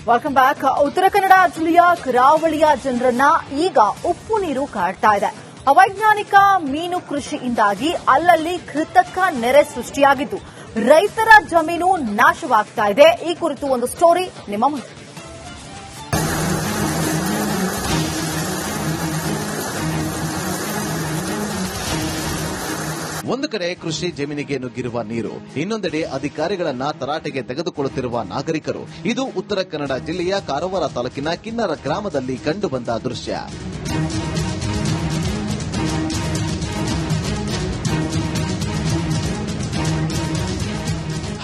Welcome back. Uttara Kannada ಜಿಲ್ಲೆಯ ಕರಾವಳಿಯ ಜನರನ್ನ ಈಗ ಉಪ್ಪು ನೀರು ಕಾಡ್ತಾ ಇದೆ. ಅವೈಜ್ಞಾನಿಕ ಮೀನು ಕೃಷಿಯಿಂದಾಗಿ ಅಲ್ಲಲ್ಲಿ ಕೃತಕ ನೆರೆ ಸೃಷ್ಟಿಯಾಗಿದ್ದು ರೈತರ ಜಮೀನು ನಾಶವಾಗ್ತಾ ಇದೆ. ಈ ಕುರಿತು ಒಂದು ಸ್ಟೋರಿ ನಿಮ್ಮ ಮುಂದೆ. ಒಂದು ಕಡೆ ಕೃಷಿ ಜಮೀನಿಗೆ ನುಗ್ಗಿರುವ ನೀರು, ಇನ್ನೊಂದೆಡೆ ಅಧಿಕಾರಿಗಳನ್ನ ತರಾಟೆಗೆ ತೆಗೆದುಕೊಳ್ಳುತ್ತಿರುವ ನಾಗರಿಕರು. ಇದು ಉತ್ತರ ಕನ್ನಡ ಜಿಲ್ಲೆಯ ಕಾರವಾರ ತಾಲೂಕಿನ ಕಿನ್ನರ ಗ್ರಾಮದಲ್ಲಿ ಕಂಡುಬಂದ ದೃಶ್ಯ.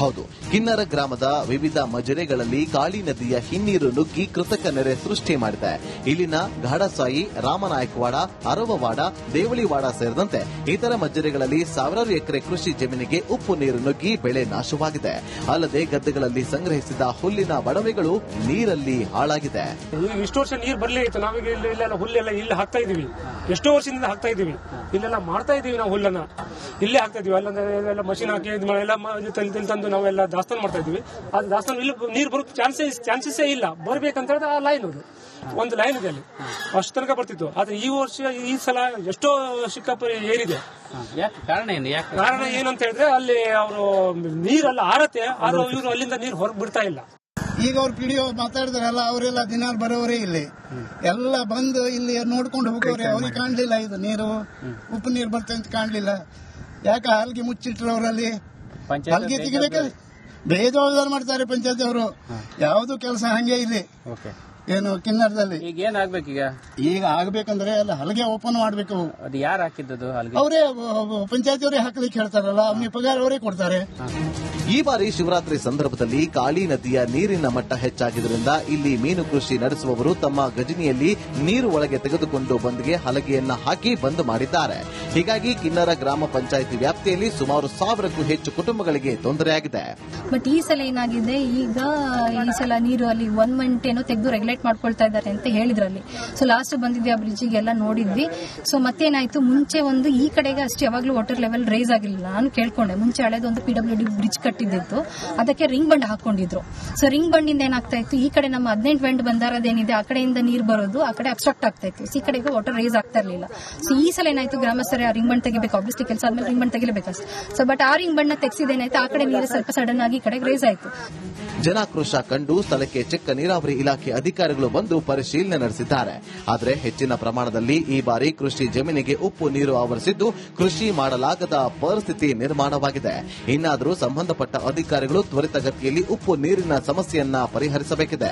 ಹೌದು, ಕಿನ್ನರ ಗ್ರಾಮದ ವಿವಿಧ ಮಜರೆಗಳಲ್ಲಿ ಕಾಳಿ ನದಿಯ ಹಿನ್ನೀರು ನುಗ್ಗಿ ಕೃತಕ ನೆರೆ ಸೃಷ್ಟಿ ಮಾಡಿದೆ. ಇಲ್ಲಿನ ಘಾಡಸಾಯಿ, ರಾಮನಾಯಕವಾಡ, ಅರವವಾಡ, ದೇವಳಿವಾಡ ಸೇರಿದಂತೆ ಇತರ ಮಜರೆಗಳಲ್ಲಿ ಸಾವಿರಾರು ಎಕರೆ ಕೃಷಿ ಜಮೀನಿಗೆ ಉಪ್ಪು ನೀರು ನುಗ್ಗಿ ಬೆಳೆ ನಾಶವಾಗಿದೆ. ಅಲ್ಲದೆ ಗದ್ದೆಗಳಲ್ಲಿ ಸಂಗ್ರಹಿಸಿದ ಹುಲ್ಲಿನ ಬಡವೆಗಳು ನೀರಲ್ಲಿ ಹಾಳಾಗಿದೆ. ಇಷ್ಟು ವರ್ಷ ನೀರು ಬರ್ಲಿ ಇತ್ತು, ನಾವೀಗ ಇಲ್ಲೆಲ್ಲ ಹುಲ್ಲೆಲ್ಲ ಇಲ್ಲಿ ಹಾಕ್ತಾ ಇದೀವಿ. ಎಷ್ಟೋ ವರ್ಷದಿಂದ ಹಾಕ್ತಾ ಇದೀವಿ, ಇಲ್ಲೆಲ್ಲ ಮಾಡ್ತಾ ಇದೀವಿ. ನಾವು ಹುಲ್ಲನ್ನ ಇಲ್ಲೇ ಹಾಕ್ತಾ ಇದೀವಿ. ಅಲ್ಲ ಮಷಿನ್ ಹಾಕಿ ಎಲ್ಲ ತಂದು ನಾವೆಲ್ಲ ದಾಸ್ತಾನು ಮಾಡ್ತಾ ಇದೀವಿ. ಅದು ದಾಸ್ತಾನು ಇಲ್ಲಿ ನೀರು ಬರೋಕ್ ಚಾನ್ಸಸ್ ಇಲ್ಲ. ಬರ್ಬೇಕಂತ ಹೇಳಿದ್ರೆ ಆ ಲೈನ್ ಒಂದು ಲೈನ್ ಇದೆ, ಅಲ್ಲಿ ಅಷ್ಟು ತನಕ ಬರ್ತಿತ್ತು. ಆದ್ರೆ ಈ ವರ್ಷ ಈ ಸಲ ಎಷ್ಟೋ ಸಿಕ್ಕಾಪರಿ ಏರಿದೆ. ಕಾರಣ ಏನಂತ ಹೇಳಿದ್ರೆ ಅಲ್ಲಿ ಅವರು ನೀರೆಲ್ಲ ಆರತ್ತೆ, ಆದ್ರೆ ಇವರು ಅಲ್ಲಿಂದ ನೀರು ಹೊರಗೆ ಬಿಡ್ತಾ ಇಲ್ಲ. ಈಗ ಅವ್ರು ಪಿಡಿಯೋ ಮಾತಾಡಿದ್ರಲ್ಲ, ಅವರೆಲ್ಲ ದಿನ ಬರೋವರೇ ಇಲ್ಲಿ ಎಲ್ಲ ಬಂದು ಇಲ್ಲಿ ನೋಡ್ಕೊಂಡು ಹೋಗೋರೆ. ಅವ್ರಿಗೆ ಕಾಣ್ಲಿಲ್ಲ ಇದು ನೀರು, ಉಪ್ಪು ನೀರು ಬರ್ತದೆ ಅಂತ ಕಾಣ್ಲಿಲ್ಲ. ಯಾಕೆ ಹಲ್ಗೆ ಮುಚ್ಚಿಟ್ರು ಅವರಲ್ಲಿ? ಹಲ್ಗೆ ತೆಗಿಬೇಕು, ಬೇಜವಾಬ್ದಾರಿ ಮಾಡ್ತಾರೆ ಪಂಚಾಯತ್ ಅವರು. ಯಾವ್ದು ಕೆಲಸ ಹಂಗೆ ಇಲ್ಲಿ ಏನು ಕಿನ್ನರದಲ್ಲಿ. ಈಗ ಏನ್ ಆಗ್ಬೇಕೀಗ? ಈಗ ಆಗ್ಬೇಕಂದ್ರೆ ಅಲ್ಲ ಹಲಗೆ ಓಪನ್ ಮಾಡ್ಬೇಕು. ಅದು ಯಾರು ಹಾಕಿದ್ದು? ಅವರೇ ಪಂಚಾಯತ್ ಅವರೇ ಹಾಕ್ಲಿಕ್ಕೆ ಹೇಳ್ತಾರಲ್ಲ, ಅವ್ನಿಗೆ ಪಗಾರ ಅವರೇ ಕೊಡ್ತಾರೆ. ಈ ಬಾರಿ ಶಿವರಾತ್ರಿ ಸಂದರ್ಭದಲ್ಲಿ ಕಾಳಿ ನದಿಯ ನೀರಿನ ಮಟ್ಟ ಹೆಚ್ಚಾಗಿದ್ದರಿಂದ ಇಲ್ಲಿ ಮೀನು ಕೃಷಿ ನಡೆಸುವವರು ತಮ್ಮ ಗಜನಿಯಲ್ಲಿ ನೀರು ಒಳಗೆ ತೆಗೆದುಕೊಂಡು ಬಂದ್ಗೆ ಹಲಗೆಯನ್ನ ಹಾಕಿ ಬಂದ್ ಮಾಡಿದ್ದಾರೆ. ಹೀಗಾಗಿ ಕಿನ್ನರ ಗ್ರಾಮ ಪಂಚಾಯಿತಿ ವ್ಯಾಪ್ತಿಯಲ್ಲಿ ಸುಮಾರು 1000ಕ್ಕೂ ಹೆಚ್ಚು ಕುಟುಂಬಗಳಿಗೆ ತೊಂದರೆಯಾಗಿದೆ. ಬಟ್ ಈ ಸಲ ಏನಾಗಿದೆ, ಈಗ ಈ ಸಲ ನೀರು ಅಲ್ಲಿ 1 ಮಂತ್ ಏನೋ ತೆಗೆದು ರೆಗ್ಯುಲೇಟ್ ಮಾಡ್ಕೊಳ್ತಾ ಇದ್ದಾರೆ ಅಂತ ಹೇಳಿದ್ರಲ್ಲಿ. ಸೊ ಲಾಸ್ಟ್ ಬಂದಿದ್ವಿ, ಆ ಬ್ರಿಡ್ಜಿಗೆಲ್ಲ ನೋಡಿದ್ವಿ. ಸೊ ಮತ್ತೇನಾಯ್ತು, ಮುಂಚೆ ಒಂದು ಈ ಕಡೆಗೆ ಅಷ್ಟು ಯಾವಾಗ್ಲೂ ವಾಟರ್ ಲೆವೆಲ್ ರೈಸ್ ಆಗಿರಲಿಲ್ಲ. ನಾನು ಕೇಳ್ಕೊಂಡೆ, ಮುಂಚೆ ಹಳೆದೊಂದು PWD ಬ್ರಿಡ್ಜ್ ಕಟ್ಟಿದ್ದು, ಅದಕ್ಕೆ ರಿಂಗ್ ಬಂಡ್ ಹಾಕೊಂಡಿದ್ರು. ಸೊ ರಿಂಗ್ ಬಂಡಿಂದ ಏನಾಗ್ತಾ ಇತ್ತು, ಈ ಕಡೆ ನಮ್ಮ 18 ಬಂಡ್ ಬಂದಾರದೇನಿದೆ ಆ ಕಡೆಯಿಂದ ನೀರು ಬರೋದು ಆ ಕಡೆ ಅಬ್ಸ್ಟ್ರಕ್ಟ್ ಆಗ್ತಾ ಇತ್ತು. ಈ ಕಡೆಗೆ ವಾಟರ್ ರೈಸ್ ಆಗ್ತಾ ಇರಲಿಲ್ಲ. ಸೊ ಈ ಸಲ ಏನಾಯ್ತು, ಗ್ರಾಮಸ್ಥರೇ ಆ ರಿಂಗ್ ಬಂಡ್ ತೆಗಿಬೇಕು, ಆಬ್ವಿಯಸ್ಲಿ ಕೆಲಸ ಆದ್ಮೇಲೆ ರಿಂಗ್ ಬಂಡ್ ತೆಗಿಲೇಬೇಕಷ್ಟು. ಸೊ ಬಟ್ ಆ ರಿಂಗ್ ಬಂಡ್ ನ ತೆಗೆಸಿದೇನಾಯ್ತು, ಆ ಕಡೆ ನೀರು ಸ್ವಲ್ಪ ಸಡನ್ ಆಗಿ ಈ ಕಡೆಗೆ ರೈಸ್ ಆಯ್ತು. ಜನಾಕ್ರೋಶ ಕಂಡು ಸ್ಥಳಕ್ಕೆ ಚಿಕ್ಕ ನೀರಾವರಿ ಇಲಾಖೆ ಅಧಿಕಾರಿಗಳು ಬಂದು ಪರಿಶೀಲನೆ ನಡೆಸಿದ್ದಾರೆ. ಆದರೆ ಹೆಚ್ಚಿನ ಪ್ರಮಾಣದಲ್ಲಿ ಈ ಬಾರಿ ಕೃಷಿ ಜಮೀನಿಗೆ ಉಪ್ಪು ನೀರು ಆವರಿಸಿದ್ದು ಕೃಷಿ ಮಾಡಲಾಗದ ಪರಿಸ್ಥಿತಿ ನಿರ್ಮಾಣವಾಗಿದೆ. ಇನ್ನಾದರೂ ಸಂಬಂಧಪಟ್ಟ ಅಧಿಕಾರಿಗಳು ತ್ವರಿತಗತಿಯಲ್ಲಿ ಉಪ್ಪು ನೀರಿನ ಸಮಸ್ಯೆಯನ್ನ ಪರಿಹರಿಸಬೇಕಿದೆ.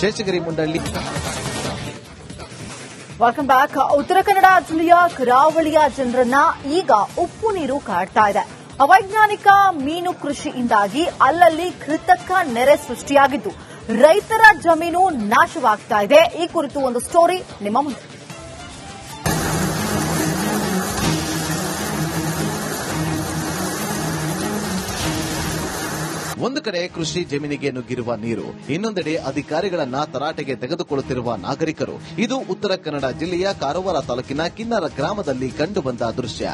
ಶೇಷಗಿರಿ ಮುಂಡಳ್ಳಿ. Welcome back. ಉತ್ತರ ಕನ್ನಡ ಜಿಲ್ಲೆಯ ಕರಾವಳಿಯ ಜನರನ್ನ ಈಗ ಉಪ್ಪು ನೀರು ಕಾಡ್ತಾ ಇದೆ. ಅವೈಜ್ಞಾನಿಕ ಮೀನು ಕೃಷಿಯಿಂದಾಗಿ ಅಲ್ಲಲ್ಲಿ ಕೃತಕ ನೆರೆ ಸೃಷ್ಟಿಯಾಗಿದ್ದು ರೈತರ ಜಮೀನು ನಾಶವಾಗ್ತಾ ಇದೆ. ಈ ಕುರಿತು ಒಂದು ಸ್ಟೋರಿ ನಿಮ್ಮ ಮುಂದೆ. ಒಂದು ಕಡೆ ಕೃಷಿ ಜಮೀನಿಗೆ ನುಗ್ಗಿರುವ ನೀರು, ಇನ್ನೊಂದೆಡೆ ಅಧಿಕಾರಿಗಳನ್ನ ತರಾಟೆಗೆ ತೆಗೆದುಕೊಳ್ಳುತ್ತಿರುವ ನಾಗರಿಕರು. ಇದು ಉತ್ತರ ಕನ್ನಡ ಜಿಲ್ಲೆಯ ಕಾರವಾರ ತಾಲೂಕಿನ ಕಿನ್ನರ ಗ್ರಾಮದಲ್ಲಿ ಕಂಡುಬಂದ ದೃಶ್ಯ.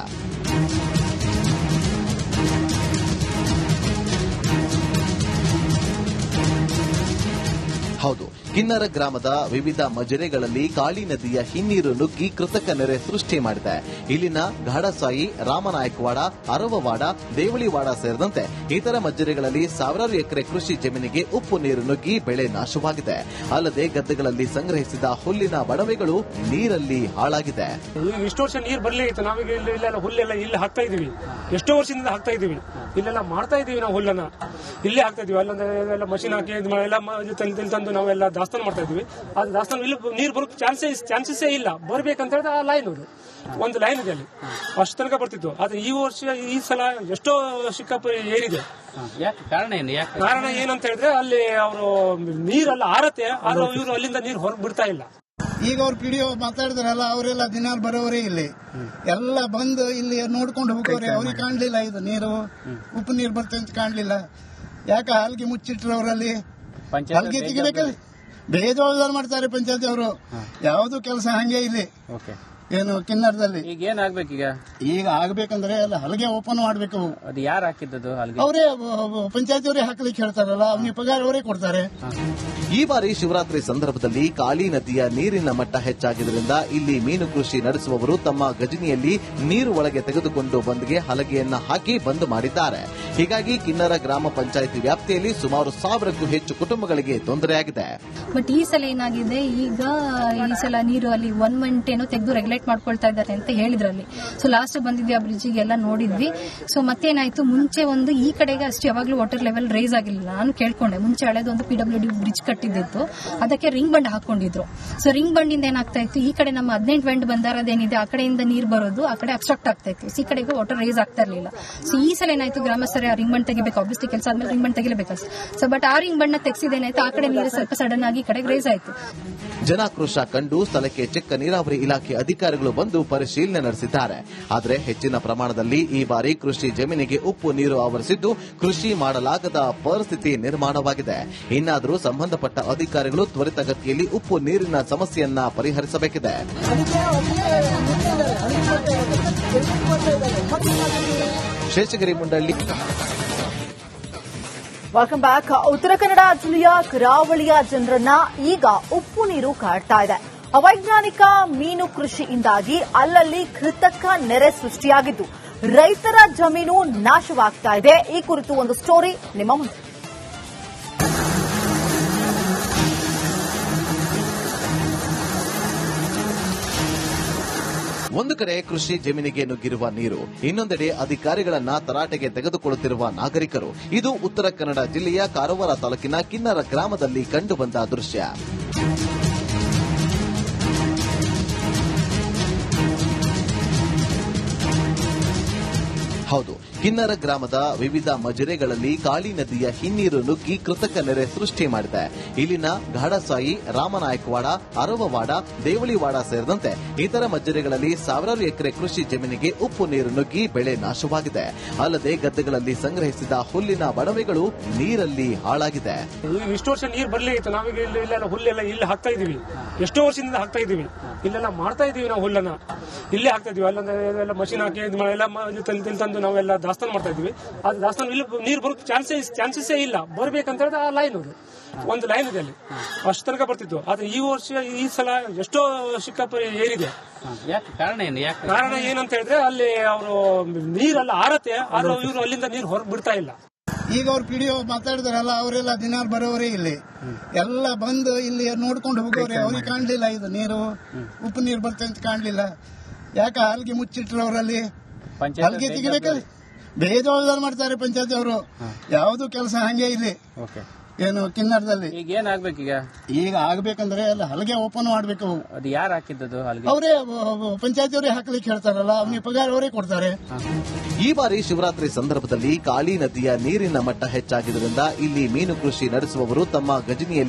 ಹೌದು, ಕಿನ್ನರ ಗ್ರಾಮದ ವಿವಿಧ ಮಜರೆಗಳಲ್ಲಿ ಕಾಳಿ ನದಿಯ ಹಿನ್ನೀರು ನುಗ್ಗಿ ಕೃತಕ ನೆರೆ ಸೃಷ್ಟಿ ಮಾಡಿದೆ. ಇಲ್ಲಿನ ಘಾಡಸಾಯಿ, ರಾಮನಾಯಕವಾಡ, ಅರವವಾಡ, ದೇವಳಿವಾಡ ಸೇರಿದಂತೆ ಇತರ ಮಜರೆಗಳಲ್ಲಿ ಸಾವಿರಾರು ಎಕರೆ ಕೃಷಿ ಜಮೀನಿಗೆ ಉಪ್ಪು ನೀರು ನುಗ್ಗಿ ಬೆಳೆ ನಾಶವಾಗಿದೆ. ಅಲ್ಲದೆ ಗದ್ದೆಗಳಲ್ಲಿ ಸಂಗ್ರಹಿಸಿದ ಹುಲ್ಲಿನ ಬಡವೆಗಳು ನೀರಲ್ಲಿ ಹಾಳಾಗಿದೆ. ಇಷ್ಟು ವರ್ಷ ನೀರು ಬರ್ಲಿ ಇತ್ತು, ನಾವೀಗ ಇಲ್ಲೆಲ್ಲ ಹುಲ್ಲೆಲ್ಲ ಇಲ್ಲಿ ಹಾಕ್ತಾ ಇದೀವಿ. ಎಷ್ಟೋ ವರ್ಷದಿಂದ ಹಾಕ್ತಾ ಇದೀವಿ, ಇಲ್ಲೆಲ್ಲ ಮಾಡ್ತಾ ಇದೀವಿ. ನಾವು ಹುಲ್ಲನ್ನ ಇಲ್ಲೇ ಹಾಕ್ತಾ ಇದೀವಿ. ಅಲ್ಲ ಮಷಿನ್ ಹಾಕಿ ಎಲ್ಲ ತಂದು ನಾವೆಲ್ಲ ದಾಸ್ತಾನು ಮಾಡ್ತಾ ಇದೀವಿ. ಅದು ದಾಸ್ತಾನು ಇಲ್ಲಿ ನೀರು ಬರೋಕ್ ಚಾನ್ಸಸ್ ಇಲ್ಲ. ಬರ್ಬೇಕಂತ ಹೇಳಿದ್ರೆ ಆ ಲೈನ್ ಒಂದು ಲೈನ್ ಇದೆ, ಅಲ್ಲಿ ಅಷ್ಟು ತನಕ ಬರ್ತಿತ್ತು. ಆದ್ರೆ ಈ ವರ್ಷ ಈ ಸಲ ಎಷ್ಟೋ ಸಿಕ್ಕಾಪರಿ ಏರಿದೆ. ಕಾರಣ ಏನಂತ ಹೇಳಿದ್ರೆ ಅಲ್ಲಿ ಅವರು ನೀರೆಲ್ಲ ಆರತ್ತೆ, ಆದ್ರೆ ಇವರು ಅಲ್ಲಿಂದ ನೀರು ಹೊರಗೆ ಬಿಡ್ತಾ ಇಲ್ಲ. ಈಗ ಅವ್ರು ಪಿಡಿಯೋ ಮಾತಾಡಿದ್ರಲ್ಲ, ಅವರೆಲ್ಲ ದಿನ ಬರೋವರೇ ಇಲ್ಲಿ ಎಲ್ಲ ಬಂದು ಇಲ್ಲಿ ನೋಡ್ಕೊಂಡು ಹೋಗೋರೆ. ಅವ್ರಿಗೆ ಕಾಣ್ಲಿಲ್ಲ ಇದು ನೀರು, ಉಪ್ಪು ನೀರು ಬರ್ತದೆ ಅಂತ ಕಾಣ್ಲಿಲ್ಲ. ಯಾಕೆ ಹಲ್ಗೆ ಮುಚ್ಚಿಟ್ರು ಅವರಲ್ಲಿ? ಹಲ್ಗೆ ತೆಗಿಬೇಕು, ಬೇಜವಾಬ್ದಾರಿ ಮಾಡ್ತಾರೆ ಪಂಚಾಯತ್ ಅವರು. ಯಾವ್ದು ಕೆಲಸ ಹಂಗೆ ಇಲ್ಲಿ ಏನು ಕಿನ್ನರದಲ್ಲಿ. ಈಗ ಏನ್ ಆಗ್ಬೇಕೀಗ? ಈಗ ಆಗ್ಬೇಕಂದ್ರೆ ಎಲ್ಲ ಹಲಗೆ ಓಪನ್ ಮಾಡ್ಬೇಕು. ಅದು ಯಾರು ಹಾಕಿದ್ದದು ಹಲಗೆ? ಅವರೇ ಪಂಚಾಯತ್ ಅವರೇ ಹಾಕ್ಲಿಕ್ಕೆ ಹೇಳ್ತಾರಲ್ಲ, ಅವ್ನಿಗೆ ಪಗಾರ ಅವರೇ ಕೊಡ್ತಾರೆ. ಈ ಬಾರಿ ಶಿವರಾತ್ರಿ ಸಂದರ್ಭದಲ್ಲಿ ಕಾಳಿ ನದಿಯ ನೀರಿನ ಮಟ್ಟ ಹೆಚ್ಚಾಗಿದ್ದರಿಂದ ಇಲ್ಲಿ ಮೀನು ಕೃಷಿ ನಡೆಸುವವರು ತಮ್ಮ ಗಜನಿಯಲ್ಲಿ ನೀರು ಒಳಗೆ ತೆಗೆದುಕೊಂಡು ಬಂದ್ಗೆ ಹಲಗೆಯನ್ನ ಹಾಕಿ ಬಂದ್ ಮಾಡಿದ್ದಾರೆ. ಹೀಗಾಗಿ ಕಿನ್ನರ ಗ್ರಾಮ ಪಂಚಾಯಿತಿ ವ್ಯಾಪ್ತಿಯಲ್ಲಿ ಸುಮಾರು 1000ಕ್ಕೂ ಹೆಚ್ಚು ಕುಟುಂಬಗಳಿಗೆ ತೊಂದರೆಯಾಗಿದೆ. ಬಟ್ ಈ ಸಲ ಏನಾಗಿದೆ, ಈ ಸಲ ನೀರು ಅಲ್ಲಿ 1 ಮಂತ್ ಏನೋ ತೆಗೆದು ರೆಗ್ಯುಲೇಟ್ ಮಾಡ್ಕೊಳ್ತಾ ಇದ್ದಾರೆ ಅಂತ ಹೇಳಿದ್ರಲ್ಲಿ. ಸೊ ಲಾಸ್ಟ್ ಬಂದಿದ್ವಿ, ಆ ಬ್ರಿಡ್ಜಿಗೆ ಎಲ್ಲ ನೋಡಿದ್ವಿ. ಸೊ ಮತ್ತೇನಾಯ್ತು, ಮುಂಚೆ ಒಂದು ಈ ಕಡೆಗೆ ಅಷ್ಟು ಯಾವಾಗ್ಲೂ ವಾಟರ್ ಲೆವೆಲ್ ರೈಸ್ ಆಗಿಲ್ಲ. ನಾನು ಕೇಳ್ಕೊಂಡೆ, ಮುಂಚೆ ಹಳೆದೊಂದು PWD ಬ್ರಿಡ್ಜ್ ಕಟ್ಟಿದ್ದು, ಅದಕ್ಕೆ ರಿಂಗ್ ಬಂಡ್ ಹಾಕೊಂಡಿದ್ರು. ಸೊ ರಿಂಗ್ ಬಂಡಿಂದ ಏನಾಗ್ತಾ ಇತ್ತು, ಈ ಕಡೆ ನಮ್ಮ 18 ಬಂಡ್ ಬಂದಾರದೇನಿದೆ ಆ ಕಡೆಯಿಂದ ನೀರು ಬರೋದು ಆ ಕಡೆ ಅಬ್ಸ್ಟ್ರಕ್ಟ್ ಆಗ್ತಾ ಇತ್ತು. ಈ ಕಡೆಗೆ ವಾಟರ್ ರೈಸ್ ಆಗ್ತಾ ಇರಲಿಲ್ಲ. ಸೊ ಈ ಸಲ ಏನಾಯ್ತು, ಗ್ರಾಮಸ್ಥರೇ ಆ ರಿಂಗ್ ಬಂಡ್ ತೆಗಿಬೇಕು, ಆಬ್ವಿಯಸ್ಲಿ ಕೆಲಸ ಆದ್ಮೇಲೆ ರಿಂಗ್ ಬಂಡ್ ತೆಗಿಲೇಬೇಕು. ಸೊ ಬಟ್ ಆ ರಿಂಗ್ ಬಂಡ್ ತೆಗೆಸಿದೇನಾಯ್ತು, ಆ ಕಡೆ ನೀರು ಸ್ವಲ್ಪ ಸಡನ್ ಆಗಿ ಈ ಕಡೆಗೆ ರೈಸ್ ಆಯ್ತು. ಜನಾಕ್ರೋಶ ಕಂಡು ಸ್ಥಳಕ್ಕೆ ಚೆಕ್ಕ ನೀರಾವರಿ ಇಲಾಖೆ ಅಧಿಕಾರಿಗಳು ಬಂದು ಪರಿಶೀಲನೆ ನಡೆಸಿದ್ದಾರೆ. ಆದರೆ ಹೆಚ್ಚಿನ ಪ್ರಮಾಣದಲ್ಲಿ ಈ ಬಾರಿ ಕೃಷಿ ಜಮೀನಿಗೆ ಉಪ್ಪು ನೀರು ಆವರಿಸಿದ್ದು ಕೃಷಿ ಮಾಡಲಾಗದ ಪರಿಸ್ಥಿತಿ ನಿರ್ಮಾಣವಾಗಿದೆ. ಇನ್ನಾದರೂ ಸಂಬಂಧಪಟ್ಟ ಅಧಿಕಾರಿಗಳು ತ್ವರಿತಗತಿಯಲ್ಲಿ ಉಪ್ಪು ನೀರಿನ ಸಮಸ್ಯೆಯನ್ನ ಪರಿಹರಿಸಬೇಕಿದೆ. ಶೇಷಗಿರಿ ಮುಂಡಳ್ಳಿ. Welcome back. ಉತ್ತರ ಕನ್ನಡ ಜಿಲ್ಲೆಯ ಕರಾವಳಿಯ ಜನರನ್ನ ಈಗ ಉಪ್ಪು ನೀರು ಕಾಡ್ತಾ ಇದೆ. ಅವೈಜ್ಞಾನಿಕ ಮೀನು ಕೃಷಿಯಿಂದಾಗಿ ಅಲ್ಲಲ್ಲಿ ಕೃತಕ ನೆರೆ ಸೃಷ್ಟಿಯಾಗಿದ್ದು ರೈತರ ಜಮೀನು ನಾಶವಾಗ್ತಾ ಇದೆ. ಈ ಕುರಿತು ಒಂದು ಸ್ಟೋರಿ ನಿಮ್ಮ ಮುಂದೆ. ಒಂದು ಕಡೆ ಕೃಷಿ ಜಮೀನಿಗೆ ನುಗ್ಗಿರುವ ನೀರು, ಇನ್ನೊಂದೆಡೆ ಅಧಿಕಾರಿಗಳನ್ನ ತರಾಟೆಗೆ ತೆಗೆದುಕೊಳ್ಳುತ್ತಿರುವ ನಾಗರಿಕರು. ಇದು ಉತ್ತರ ಕನ್ನಡ ಜಿಲ್ಲೆಯ ಕಾರವಾರ ತಾಲೂಕಿನ ಕಿನ್ನರ ಗ್ರಾಮದಲ್ಲಿ ಕಂಡುಬಂದ ದೃಶ್ಯ. ಹೌದು, ಕಿನ್ನರ ಗ್ರಾಮದ ವಿವಿಧ ಮಜರೆಗಳಲ್ಲಿ ಕಾಳಿ ನದಿಯ ಹಿನ್ನೀರು ನುಗ್ಗಿ ಕೃತಕ ನೆರೆ ಸೃಷ್ಟಿ ಮಾಡಿದೆ. ಇಲ್ಲಿನ ಘಾಡಸಾಯಿ, ರಾಮನಾಯಕವಾಡ, ಅರವವಾಡ, ದೇವಳಿವಾಡ ಸೇರಿದಂತೆ ಇತರ ಮಜರೆಗಳಲ್ಲಿ ಸಾವಿರಾರು ಎಕರೆ ಕೃಷಿ ಜಮೀನಿಗೆ ಉಪ್ಪು ನೀರು ನುಗ್ಗಿ ಬೆಳೆ ನಾಶವಾಗಿದೆ. ಅಲ್ಲದೆ ಗದ್ದೆಗಳಲ್ಲಿ ಸಂಗ್ರಹಿಸಿದ ಹುಲ್ಲಿನ ಬಡವೆಗಳು ನೀರಲ್ಲಿ ಹಾಳಾಗಿದೆ. ಇಷ್ಟು ವರ್ಷ ನೀರು ಬರ್ಲೇ ಇತ್ತು. ನಾವೀಗ ಇಲ್ಲೆಲ್ಲ ಹುಲ್ಲೆಲ್ಲ ಇಲ್ಲಿ ಹಾಕ್ತಾ ಇದೀವಿ, ಎಷ್ಟೋ ವರ್ಷದಿಂದ ಹಾಕ್ತಾ ಇದೀವಿ. ಇಲ್ಲೆಲ್ಲ ಮಾಡ್ತಾ ಇದೀವಿ, ನಾವು ಹುಲ್ಲನ್ನ ಇಲ್ಲೇ ಹಾಕ್ತಾ ಇದೀವಿ. ಅಲ್ಲೆಲ್ಲ ಮಷಿನ್ ಹಾಕಿ ಎಲ್ಲ ತಂದು ನಾವೆಲ್ಲ ದಾಸ್ತಾನ ಮಾಡ್ತಾ ಇದೀವಿ. ಅದು ದಾಸ್ತಾನ ಇಲ್ಲಿ ನೀರು ಬರೋಕೆ ಚಾನ್ಸಸ್ಸೇ ಇಲ್ಲ. ಬರ್ಬೇಕಂತ ಹೇಳಿದ್ರೆ ಆ ಲೈನ್ ಒಂದು ಲೈನ್ ಇದೆ, ಅಲ್ಲಿ ಅಷ್ಟು ತನಕ ಬರ್ತಿತ್ತು. ಆದ್ರೆ ಈ ವರ್ಷ ಈ ಸಲ ಎಷ್ಟೋ ಸಿಕ್ಕಾಪರಿ ಏರಿದೆ. ಕಾರಣ ಏನಂತ ಹೇಳಿದ್ರೆ ಅಲ್ಲಿ ಅವರು ನೀರೆಲ್ಲ ಆರತ್ತೆ, ಆದ್ರೆ ಇವರು ಅಲ್ಲಿಂದ ನೀರು ಹೊರಗೆ ಬಿಡ್ತಾ ಇಲ್ಲ. ಈಗ ಅವ್ರು PDO ಮಾತಾಡಿದಾರಲ್ಲ, ಅವರೆಲ್ಲ ದಿನಾಲ್ ಬರೋರೇ ಇಲ್ಲಿ, ಎಲ್ಲ ಬಂದು ಇಲ್ಲಿ ನೋಡ್ಕೊಂಡು ಹೋಗೋರೆ. ಅವ್ರಿಗೆ ಕಾಣ್ಲಿಲ್ಲ ಇದು ನೀರು, ಉಪ್ಪು ನೀರು ಬರ್ತದೆ ಅಂತ ಕಾಣ್ಲಿಲ್ಲ. ಯಾಕೆ ಹಲ್ಗೆ ಮುಚ್ಚಿಟ್ರು ಅವರಲ್ಲಿ? ಹಲ್ಗೆ ತೆಗಿಬೇಕಲ್ಲ, ಬೇಜವಾಬ್ದಾರಿ ಮಾಡ್ತಾರೆ ಪಂಚಾಯತ್ ಅವರು. ಯಾವ್ದು ಕೆಲಸ ಹಂಗೆ ಇಲ್ಲಿ ಏನು ಕಿನ್ನರದಲ್ಲಿ. ಈಗ ಏನ್ ಆಗ್ಬೇಕೀಗ? ಈಗ ಆಗ್ಬೇಕಂದ್ರೆ ಎಲ್ಲ ಹಲಗೆ ಓಪನ್ ಮಾಡ್ಬೇಕು. ಅದು ಯಾರು ಹಾಕಿದ್ದದು ಹಲಗೆ? ಅವರೇ ಪಂಚಾಯತ್ ಅವರೇ ಹಾಕ್ಲಿಕ್ಕೆ ಹೇಳ್ತಾರಲ್ಲ, ಅವ್ನಿಗೆ ಪಗಾರ ಅವರೇ ಕೊಡ್ತಾರೆ. ಈ ಬಾರಿ ಶಿವರಾತ್ರಿ ಸಂದರ್ಭದಲ್ಲಿ ಕಾಳಿ ನದಿಯ ನೀರಿನ ಮಟ್ಟ ಹೆಚ್ಚಾಗಿದ್ದರಿಂದ ಇಲ್ಲಿ ಮೀನು ಕೃಷಿ ನಡೆಸುವವರು ತಮ್ಮ ಗಜನಿಯಲ್ಲಿ